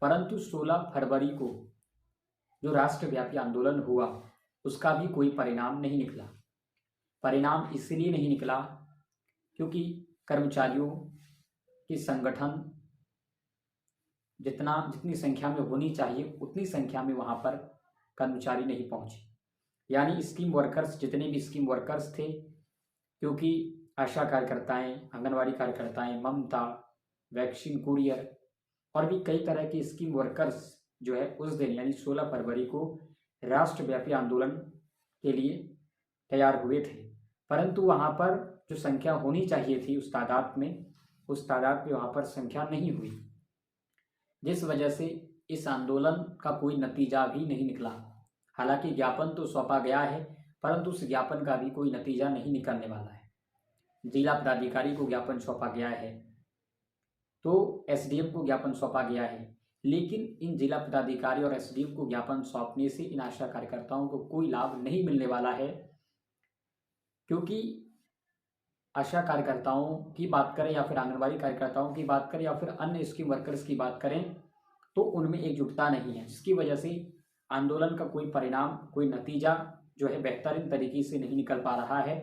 परंतु 16 फरवरी को जो राष्ट्रव्यापी आंदोलन हुआ उसका भी कोई परिणाम नहीं निकला। परिणाम इसलिए नहीं निकला क्योंकि कर्मचारियों की संगठन जितनी संख्या में होनी चाहिए उतनी संख्या में वहाँ पर कर्मचारी नहीं पहुँचे। यानी स्कीम वर्कर्स, जितने भी स्कीम वर्कर्स थे, क्योंकि आशा कार्यकर्ताएं, आंगनवाड़ी कार्यकर्ताएं, ममता, वैक्सीन कुरियर और भी कई तरह के स्कीम वर्कर्स जो है उस दिन यानी 16 फरवरी को राष्ट्रव्यापी आंदोलन के लिए तैयार हुए थे। परंतु वहाँ पर जो संख्या होनी चाहिए थी उस तादाद में वहाँ पर संख्या नहीं हुई, जिस वजह से इस आंदोलन का कोई नतीजा भी नहीं निकला। हालांकि ज्ञापन तो सौंपा गया है, परंतु उस ज्ञापन का भी कोई नतीजा नहीं निकलने वाला है। जिला पदाधिकारी को ज्ञापन सौंपा गया है, तो एसडीएम को ज्ञापन सौंपा गया है, लेकिन इन जिला पदाधिकारी और एसडीएम को ज्ञापन सौंपने से इन आशा कार्यकर्ताओं को कोई लाभ नहीं मिलने वाला है। क्योंकि आशा कार्यकर्ताओं की बात करें या फिर आंगनबाड़ी कार्यकर्ताओं की बात करें या फिर अन्य स्कीम वर्कर्स की बात करें तो उनमें एकजुटता नहीं है, जिसकी वजह से आंदोलन का कोई परिणाम, कोई नतीजा जो है बेहतरीन तरीके से नहीं निकल पा रहा है।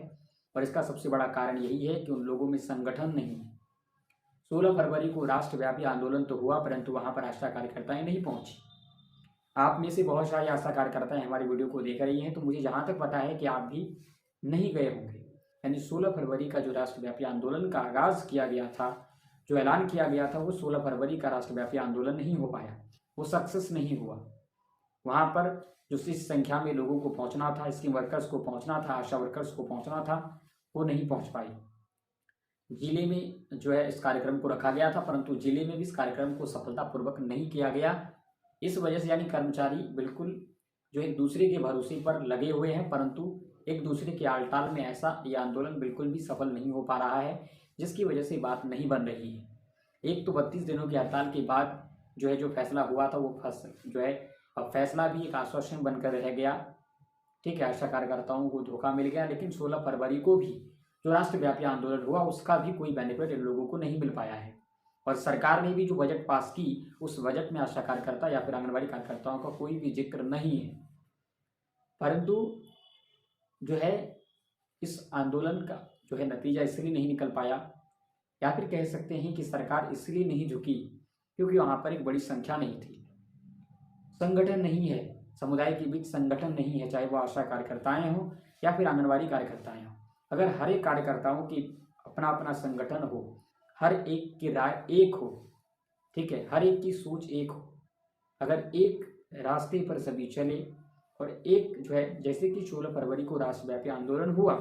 और इसका सबसे बड़ा कारण यही है कि उन लोगों में संगठन नहीं है। 16 फरवरी को राष्ट्रव्यापी आंदोलन तो हुआ, परंतु वहाँ पर आशा कार्यकर्ताएं नहीं पहुँची। आप में से बहुत सारे आशा कार्यकर्ताएं हमारी वीडियो को देख रही हैं, तो मुझे जहाँ तक पता है कि आप भी नहीं गए होंगे। यानी 16 फरवरी का जो राष्ट्रव्यापी आंदोलन का आगाज़ किया गया था, जो ऐलान किया गया था, वो 16 फरवरी का राष्ट्रव्यापी आंदोलन नहीं हो पाया, वो सक्सेस नहीं हुआ। वहाँ पर जो इस संख्या में लोगों को पहुँचना था, स्कीम वर्कर्स को पहुँचना था, आशा वर्कर्स को पहुँचना था, वो नहीं पहुँच पाई। जिले में जो है इस कार्यक्रम को रखा गया था, परंतु जिले में भी इस कार्यक्रम को सफलतापूर्वक नहीं किया गया। इस वजह से यानी कर्मचारी बिल्कुल जो एक दूसरे के भरोसे पर लगे हुए हैं, परंतु एक दूसरे के आलटाल में ऐसा ये आंदोलन बिल्कुल भी सफल नहीं हो पा रहा है, जिसकी वजह से बात नहीं बन रही है। एक तो 32 दिनों की हड़ताल के बाद जो है जो फैसला हुआ था वो जो है अब फैसला भी एक आश्वासन बनकर रह गया। ठीक है, आशा कार्यकर्ताओं को धोखा मिल गया, लेकिन 16 फरवरी को भी जो राष्ट्रव्यापी आंदोलन हुआ उसका भी कोई बेनिफिट इन लोगों को नहीं मिल पाया है। और सरकार ने भी जो बजट पास की उस बजट में आशा कार्यकर्ता या फिर आंगनबाड़ी कार्यकर्ताओं का कोई भी जिक्र नहीं है। परंतु जो है इस आंदोलन का जो है नतीजा इसलिए नहीं निकल पाया, या फिर कह सकते हैं कि सरकार इसलिए नहीं झुकी क्योंकि वहाँ पर एक बड़ी संख्या नहीं थी, संगठन नहीं है, समुदाय के बीच संगठन नहीं है, चाहे वो आशा कार्यकर्ताएं हों या फिर आंगनबाड़ी कार्यकर्ताएं हों। अगर हर एक कार्यकर्ताओं की अपना अपना संगठन हो, हर एक की राय एक हो, ठीक है, हर एक की सोच एक हो, अगर एक रास्ते पर सभी चले और एक जो है जैसे कि 16 फरवरी को राष्ट्रव्यापी आंदोलन हुआ,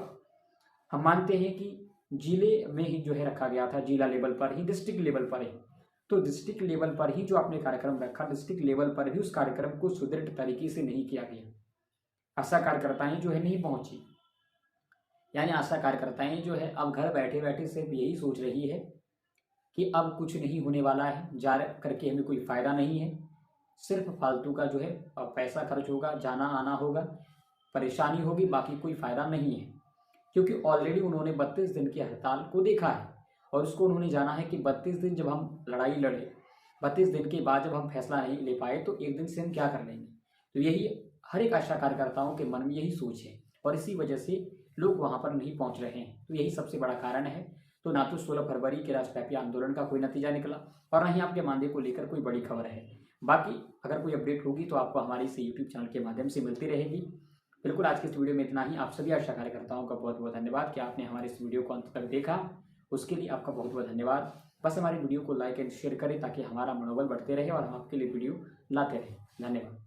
हम मानते हैं कि जिले में ही जो है रखा गया था, जिला लेवल पर ही, डिस्ट्रिक्ट लेवल पर ही, तो डिस्ट्रिक्ट लेवल पर ही जो आपने कार्यक्रम रखा, डिस्ट्रिक्ट लेवल पर भी उस कार्यक्रम को सुदृढ़ तरीके से नहीं किया गया। आशा कार्यकर्ताएं जो है नहीं पहुंची, यानी आशा कार्यकर्ताएं जो है अब घर बैठे बैठे सिर्फ यही सोच रही है कि अब कुछ नहीं होने वाला है, जा करके हमें कोई फ़ायदा नहीं है, सिर्फ फालतू का जो है पैसा खर्च होगा, जाना आना होगा, परेशानी होगी, बाकी कोई फ़ायदा नहीं है। क्योंकि ऑलरेडी उन्होंने 32 दिन की हड़ताल को देखा है और उसको उन्होंने जाना है कि 32 दिन जब हम लड़ाई लड़े, 32 दिन के बाद जब हम फैसला नहीं ले पाए तो एक दिन से हम क्या कर लेंगे। तो यही हर एक आशा कार्यकर्ताओं के मन में यही सोच है और इसी वजह से लोग वहाँ पर नहीं पहुँच रहे हैं। तो यही सबसे बड़ा कारण है। तो ना तो 16 फरवरी के राष्ट्रव्यापी आंदोलन का कोई नतीजा निकला और ना ही आपके मानदेय को लेकर कोई बड़ी खबर है। बाकी अगर कोई अपडेट होगी तो आपको हमारे इस यूट्यूब चैनल के माध्यम से मिलती रहेगी। बिल्कुल आज की इस वीडियो में इतना ही। आप सभी आशा कार्यकर्ताओं का बहुत बहुत धन्यवाद कि आपने हमारे इस वीडियो को अंत तक देखा, उसके लिए आपका बहुत बहुत धन्यवाद। बस हमारी वीडियो को लाइक एंड शेयर करें ताकि हमारा मनोबल बढ़ते रहे और हम आपके लिए वीडियो लाते रहें। धन्यवाद।